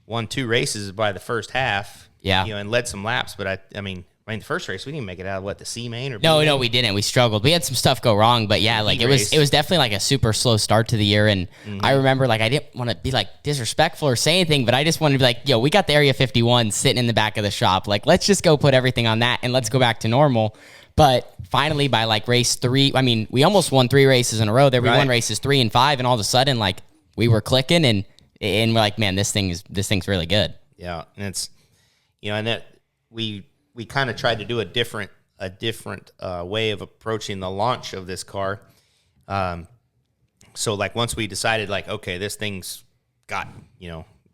won 2 races by the first half. Yeah. And led some laps, but I mean, the first race we didn't make it out of the C main or B no, main? we didn't. We struggled. We had some stuff go wrong, but yeah, like it was definitely like a super slow start to the year. And I remember like I didn't want to be like disrespectful or say anything, but I just wanted to be like, yo, we got the Area 51 sitting in the back of the shop. Like, let's just go put everything on that and let's go back to normal. But finally, by like race 3, I mean, we almost won 3 races in a row. There we won races 3 and 5, and all of a sudden, like we were clicking, and we're like, man, this thing's really good. Yeah, and it's and that we kind of tried to do a different way of approaching the launch of this car. So like once we decided like, okay, this thing's got,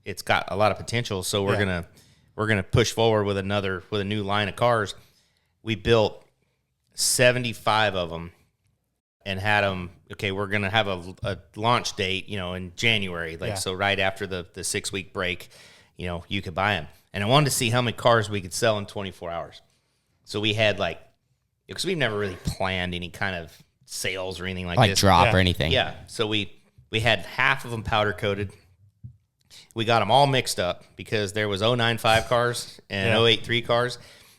it's got a lot of potential. So we're going to push forward with a new line of cars. We built 75 of them and had them. Okay, we're going to have a launch date, in January. So right after the 6-week break, you could buy them. And I wanted to see how many cars we could sell in 24 hours. So we had because we've never really planned any kind of sales or anything like this. Drop or anything. Yeah. So we had half of them powder coated. We got them all mixed up because there was 095 cars and 083 cars.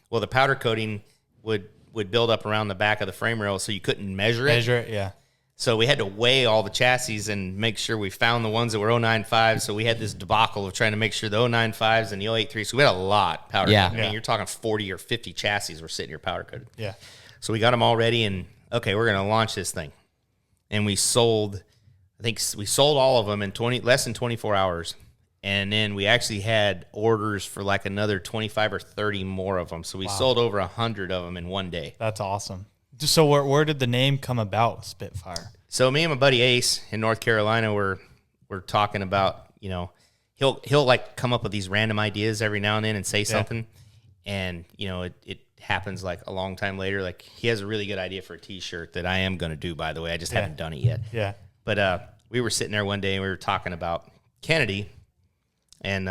Well, the powder coating would build up around the back of the frame rail, so you couldn't measure it. Yeah. So we had to weigh all the chassis and make sure we found the ones that were 095. So we had this debacle of trying to make sure the 095s and the 083s. So we had a lot powder coated. I mean, you're talking 40 or 50 chassis were sitting here powder coated. Yeah. So we got them all ready, and okay, we're going to launch this thing. And we sold all of them in less than 24 hours. And then we actually had orders for like another 25 or 30 more of them. So we sold over 100 of them in one day. That's awesome. So where did the name come about, Spitfire? So me and my buddy Ace in North Carolina were talking about, you know, he'll like come up with these random ideas every now and then and say something. And, you know, it happens like a long time later. Like he has a really good idea for a T-shirt that I am going to do, by the way. I just haven't done it yet. Yeah. But we were sitting there one day and we were talking about Kennedy. And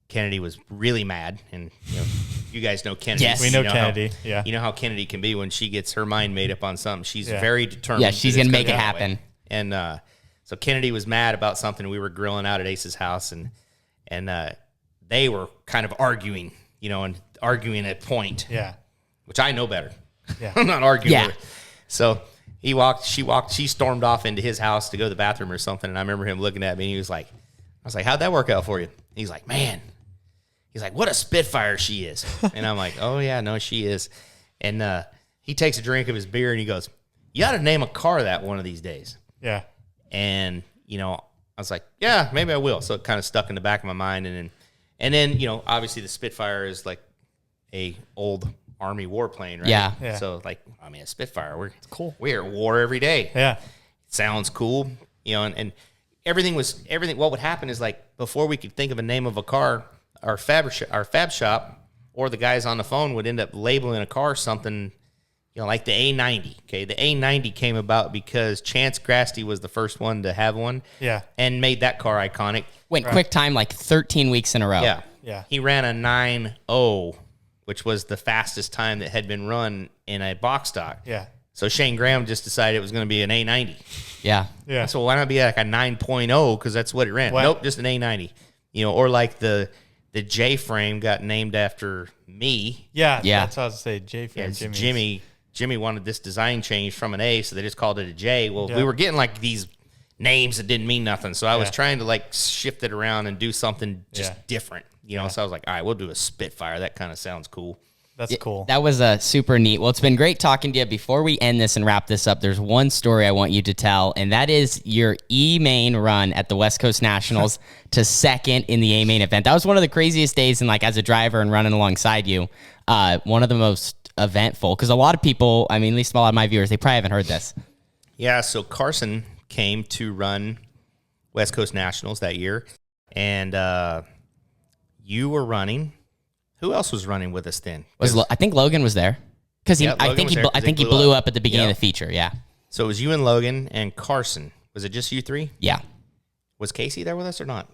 Kennedy was really mad, and you know, you guys know Kennedy. Yes, we know Kennedy. You know how Kennedy can be when she gets her mind made up on something. She's very determined. Yeah, she's gonna make it that happen. way. And so Kennedy was mad about something. We were grilling out at Ace's house, and they were kind of arguing, you know, and arguing at point. Yeah. Which I know better. Yeah. I'm not arguing Yeah. with her. So she stormed off into his house to go to the bathroom or something, and I remember him looking at me, and he was like, I was like, how'd that work out for you? He's like, man. He's like, what a Spitfire she is. And I'm like, oh, yeah, no, she is. And he takes a drink of his beer, and he goes, you ought to name a car that one of these days. Yeah. And, you know, I was like, yeah, maybe I will. So it kind of stuck in the back of my mind. And then, you know, obviously the Spitfire is like a old Army warplane, right? Yeah. So, like, I mean, a Spitfire, It's cool. we're at war every day. Yeah. It sounds cool, you know, and everything. What would happen is, like, before we could think of a name of a car, our fab shop or the guys on the phone would end up labeling a car something, you know, like the A90. Okay, the A90 came about because Chance Grasty was the first one to have one. Yeah. And made that car iconic. Went quick time like 13 weeks in a row. Yeah. Yeah. He ran a 9.0, which was the fastest time that had been run in a box stock. Yeah. So Shane Graham just decided it was going to be an A90. Yeah. Yeah. So why not be like a 9.0 because that's what it ran? What? Nope, just an A90. You know, or like the J frame got named after me. Yeah. Yeah. That's how I was say J Yeah, fan it's Jimmy wanted this design change from an A, so they just called it a J. Well, Yeah. we were getting like these names that didn't mean nothing, so I was Yeah. trying to like shift it around and do something just Yeah. different. You know, so I was like, all right, we'll do a Spitfire. That kind of sounds cool. That's cool. That was super neat. Well, it's been great talking to you. Before we end this and wrap this up, there's one story I want you to tell, and that is your E-main run at the West Coast Nationals to second in the A-main event. That was one of the craziest days, and like as a driver and running alongside you, one of the most eventful, because a lot of people, I mean, at least a lot of my viewers, they probably haven't heard this. Yeah, so Carson came to run West Coast Nationals that year, and you were running. Who else was running with us then? I think Logan was there because Yeah, I Logan think was there 'cause he he blew up at the beginning Yeah. of the feature. Yeah, So it was you and Logan and Carson. Was it just you three? yeah, Was Casey there with us or not?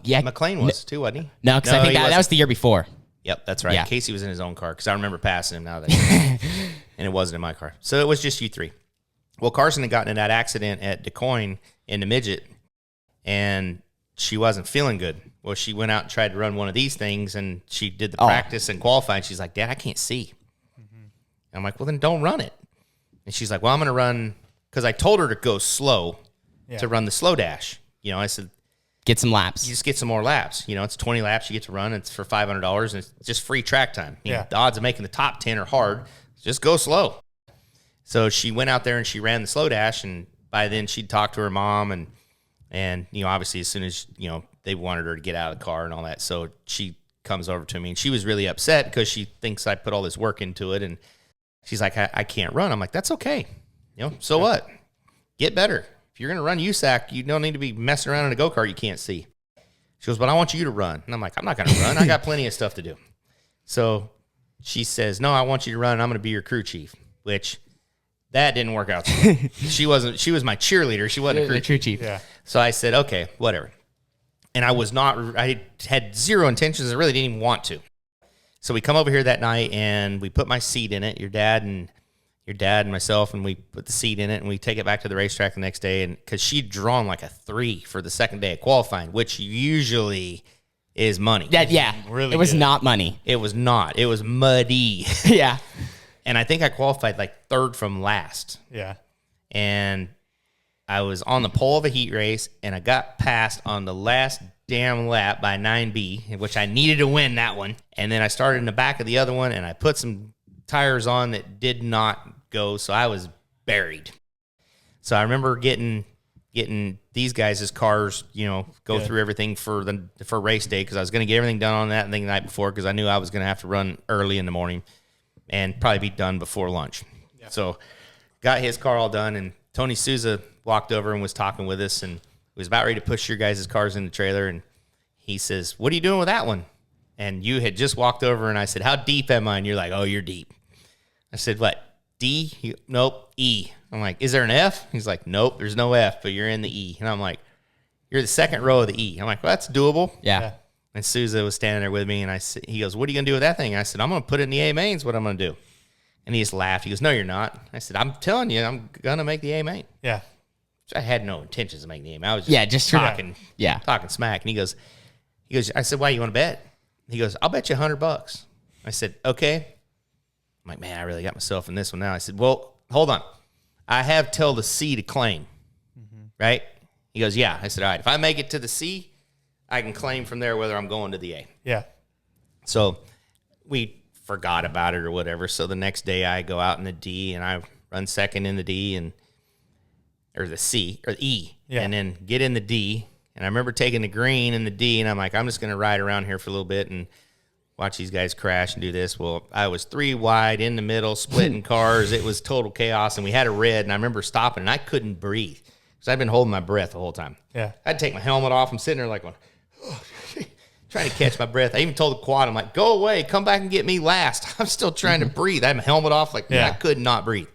yeah. McLean was too, wasn't he? No, because I think he that wasn't. was the year before. Yep, that's right. Yeah. Casey was in his own car because I remember passing him now that, and it wasn't in my car. So it was just you three. Well, Carson had gotten in that accident at DeCoin in the midget, and she wasn't feeling good. Well, she went out and tried to run one of these things, and she did the practice and qualify, and she's like, Dad, I can't see. And I'm like, well, then don't run it. And she's like, well, I'm going to run, because I told her to go slow to run the slow dash. You know, I said, Get some laps. you just get some more laps. You know, it's 20 laps you get to run. It's for $500, and it's just free track time. You know, the odds of making the top 10 are hard. Just go slow. So she went out there and she ran the slow dash, and by then she'd talked to her mom, and you know, obviously as soon as, you know, they wanted her to get out of the car and all that. So she comes over to me, and she was really upset because she thinks I put all this work into it, and she's like, I can't run. I'm like, that's okay. You know, so what? Get better. If you're going to run USAC, you don't need to be messing around in a go-kart you can't see. She goes, but I want you to run. And I'm like, I'm not going to run. I got plenty of stuff to do. So she says, no, I want you to run, and I'm going to be your crew chief, which that didn't work out. She was my cheerleader. She wasn't a crew chief. Yeah. So I said, okay, whatever. And I had zero intentions. I really didn't even want to. So we come over here that night, and we put my seat in it, your dad and myself, and we put the seat in it, and we take it back to the racetrack the next day. And because she'd drawn like a 3 for the second day of qualifying, which usually is money. Really it was good. not money. It was not. It was muddy. Yeah. And I think I qualified like 3rd from last. Yeah. And I was on the pole of a heat race, and I got passed on the last damn lap by 9B, which I needed to win that one. And then I started in the back of the other one, and I put some tires on that did not go, so I was buried. So I remember getting getting these guys' cars, go through everything for race day, because I was going to get everything done on that thing the night before, because I knew I was going to have to run early in the morning and probably be done before lunch. Yeah. So got his car all done, and Tony Souza walked over and was talking with us, and was about ready to push your guys' cars in the trailer, and he says, "What are you doing with that one?" And you had just walked over, and I said, "How deep am I?" And you're like, "Oh, you're deep." I said, "What, D?" Nope, E. I'm like, "Is there an F?" He's like, "Nope, there's no F, but you're in the E." And I'm like, "You're the second row of the E." I'm like, "Well, that's doable." Yeah. And Souza was standing there with me, and he goes, "What are you going to do with that thing?" I said, "I'm going to put it in the A mains, what I'm going to do." And he just laughed. He goes, "No, you're not." I said, "I'm telling you, I'm going to make the A main." Yeah. I had no intentions of making the A main. I was just talking smack. And he goes, I said, "Why, you want to bet?" He goes, "I'll bet you $100." I said, "Okay." I'm like, "Man, I really got myself in this one now." I said, "Well, hold on. I have till the C to claim, right?" He goes, "Yeah." I said, "All right, if I make it to the C, I can claim from there whether I'm going to the A." Yeah. So we forgot about it or whatever. So the next day I go out in the D, and I run second in the D, or the C, or the E, and then get in the D. And I remember taking the green in the D, and I'm like, I'm just going to ride around here for a little bit and watch these guys crash and do this. Well, I was 3 wide in the middle, splitting cars. It was total chaos, and we had a red, and I remember stopping, and I couldn't breathe because I'd been holding my breath the whole time. Yeah. I'd take my helmet off. I'm sitting there like going, trying to catch my breath. I even told the quad, I'm like, "Go away. Come back and get me last." I'm still trying to breathe. I had my helmet off. I could not breathe.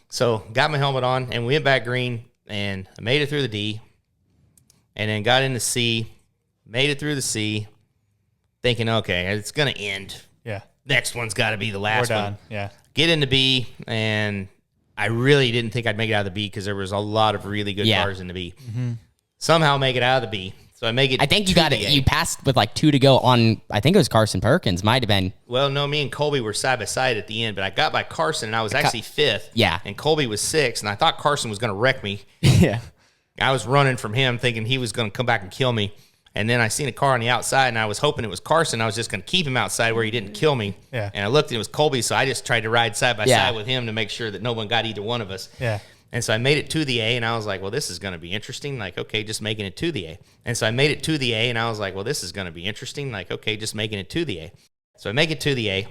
So got my helmet on, and we went back green, and I made it through the D, and then got in the C, made it through the C, thinking, okay, it's going to end. Yeah. Next one's got to be the last We're one. done. Yeah. Get into B, and I really didn't think I'd make it out of the B because there was a lot of really good cars in the B. Somehow make it out of the B. So I make it. I think you got it. You passed with like 2 to go on, I think it was Carson Perkins, might have been. Well, no, me and Colby were side by side at the end, but I got by Carson, and I was actually 5th. Yeah. And Colby was 6th, and I thought Carson was going to wreck me. Yeah. I was running from him thinking he was going to come back and kill me. And then I seen a car on the outside, and I was hoping it was Carson. I was just going to keep him outside where he didn't kill me. Yeah. And I looked, and it was Colby, so I just tried to ride side by side with him to make sure that no one got either one of us. Yeah. And so I made it to the A, and I was like, well, this is going to be interesting. Like, okay, just making it to the A. And so I made it to the A, and I was like, well, this is going to be interesting. Like, okay, just making it to the A. So I make it to the A,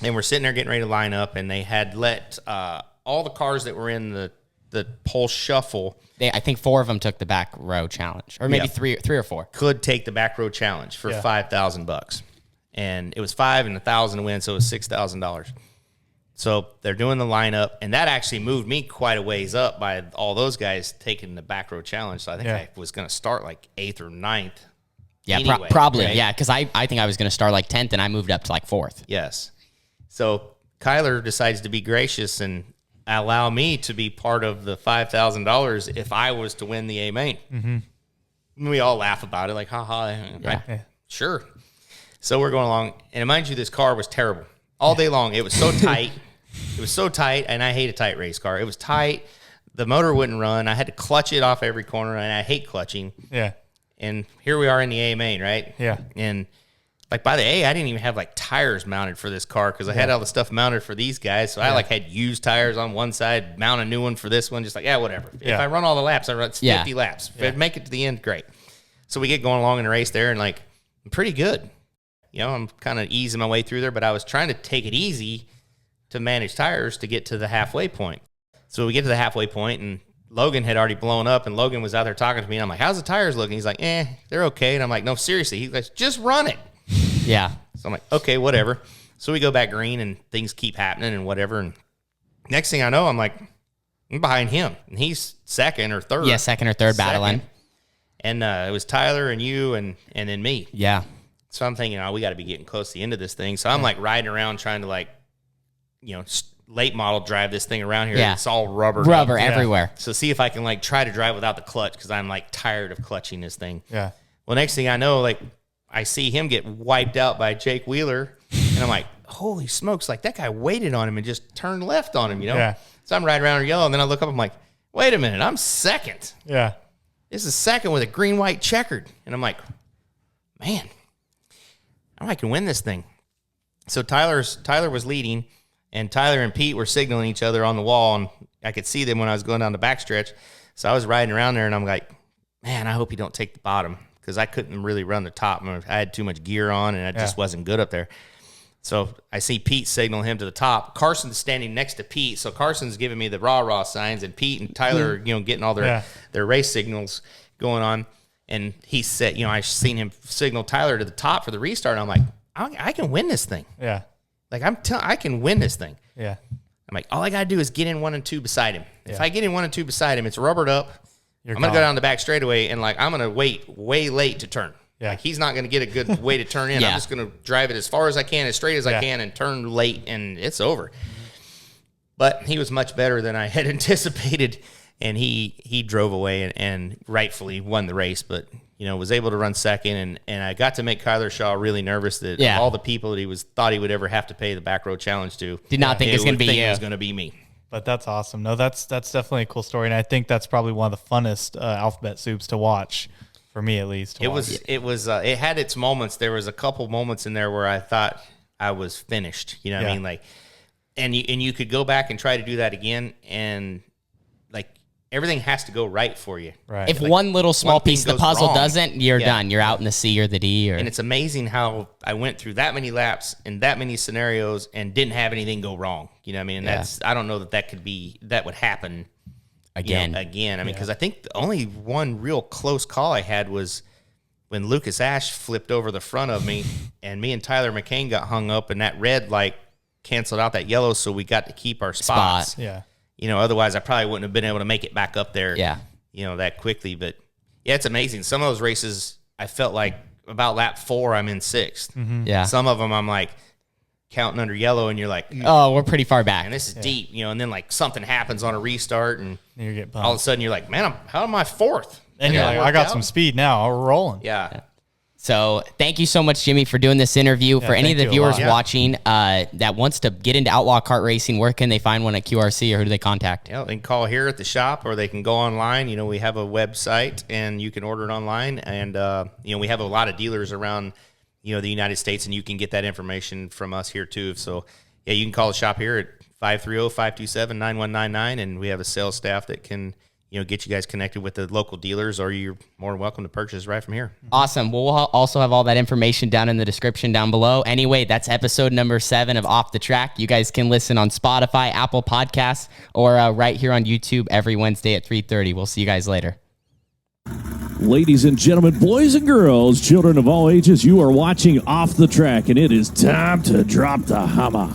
and we're sitting there getting ready to line up, and they had let all the cars that were in the pole shuffle. I think 4 of them took the back row challenge, or maybe three or 4 could take the back row challenge for $5,000, and it was 5 and 1,000 to win, so it was $6,000. So they're doing the lineup, and that actually moved me quite a ways up by all those guys taking the back row challenge. So I think I was going to start like 8th or 9th. Yeah, anyway, probably. right? Yeah, because I think I was going to start like 10th, and I moved up to like 4th. Yes. So Kyler decides to be gracious and allow me to be part of the $5,000 if I was to win the A main. Mm-hmm. We all laugh about it, like, haha. Yeah. Sure. So we're going along, and mind you, this car was terrible all day long. It was so tight. It was so tight, and I hate a tight race car. It was tight. The motor wouldn't run. I had to clutch it off every corner, and I hate clutching. Yeah. And here we are in the A main, right? Yeah. And like by the A, I didn't even have like tires mounted for this car because I had all the stuff mounted for these guys. So I like had used tires on one side, mount a new one for this one, just like, whatever. If I run all the laps, I run 50 laps. If I make it to the end, great. So we get going along in the race there, and like, I'm pretty good. I'm kind of easing my way through there, but I was trying to take it easy to manage tires to get to the halfway point. So we get to the halfway point, and Logan had already blown up, and Logan was out there talking to me, and I'm like, how's the tires looking? He's like, they're okay. And I'm like, no, seriously. He's like, just run it. Yeah. So I'm like, okay, whatever. So we go back green, and things keep happening and whatever. And next thing I know, I'm like, I'm behind him, and he's second or third. Yeah, second or third battling. And it was Tyler and you and then me. Yeah. So I'm thinking, we got to be getting close to the end of this thing. So I'm like riding around trying to late model drive this thing around here. Yeah. It's all rubber everywhere. So see if I can like try to drive without the clutch because I'm like tired of clutching this thing. Yeah. Well, next thing I know, like I see him get wiped out by Jake Wheeler, and I'm like, holy smokes! Like that guy waited on him and just turned left on him, Yeah. So I'm riding around in yellow, and then I look up, I'm like, wait a minute, I'm second. Yeah. This is second with a green, white checkered, and I'm like, man, I can win this thing. So Tyler was leading, and Tyler and Pete were signaling each other on the wall, and I could see them when I was going down the backstretch. So I was riding around there, and I'm like, man, I hope you don't take the bottom, because I couldn't really run the top. I had too much gear on, and I just wasn't good up there. So I see Pete signal him to the top. Carson's standing next to Pete, so Carson's giving me the rah-rah signs, and Pete and Tyler, getting all their race signals going on. And he said, I seen him signal Tyler to the top for the restart. And I'm like, I can win this thing. Yeah. Like, I can win this thing. Yeah. I'm like, all I got to do is get in 1 and 2 beside him. If I get in 1 and 2 beside him, it's rubbered up. I'm going to go down the back straightaway, and, I'm going to wait way late to turn. Yeah. Like, he's not going to get a good way to turn in. I'm just going to drive it as far as I can, as straight as I can, and turn late, and it's over. But he was much better than I had anticipated, and he drove away and rightfully won the race, but was able to run second, and I got to make Kyler Shaw really nervous that of all the people that he thought he would ever have to pay the back row challenge to, did not think it's going to be you. It was going to be me. But that's awesome. No, that's definitely a cool story, and I think that's probably one of the funnest alphabet soups to watch, for me at least. It had its moments. There was a couple moments in there where I thought I was finished. You know what I mean? Like, and you could go back and try to do that again, and everything has to go right for you. Right. If one little small piece of the puzzle doesn't, you're done. You're out in the C or the D. And it's amazing how I went through that many laps in that many scenarios and didn't have anything go wrong. You know what I mean? And I don't know that would happen again. I mean, because I think the only one real close call I had was when Lucas Ash flipped over the front of me, and me and Tyler McCain got hung up, and that red light canceled out that yellow, so we got to keep our spots. Yeah. Otherwise I probably wouldn't have been able to make it back up there, that quickly. But, it's amazing. Some of those races, I felt like about lap 4, I'm in 6th. Mm-hmm. Yeah. Some of them I'm counting under yellow, and you're like, oh, we're pretty far back. and this is deep, and then something happens on a restart, and You get bumped. all of a sudden you're like, man, how am I 4th? And you're like, I got some speed now. We're rolling. Yeah. So thank you so much, Jimmy, for doing this interview. For any of the thank you a viewers lot. watching that wants to get into outlaw kart racing, where can they find one at QRC, or who do they contact? Yeah, they can call here at the shop, or they can go online. We have a website, and you can order it online. And, we have a lot of dealers around, the United States, and you can get that information from us here too. So, you can call the shop here at 530-527-9199, and we have a sales staff that can, get you guys connected with the local dealers, or you're more than welcome to purchase right from here. Awesome. Well, we'll also have all that information down in the description down below. Anyway, that's episode number 7 of Off the Track. You guys can listen on Spotify, Apple Podcasts, or right here on YouTube every Wednesday at 3:30. We'll see you guys later. Ladies and gentlemen, boys and girls, children of all ages, you are watching Off the Track, and it is time to drop the hammer.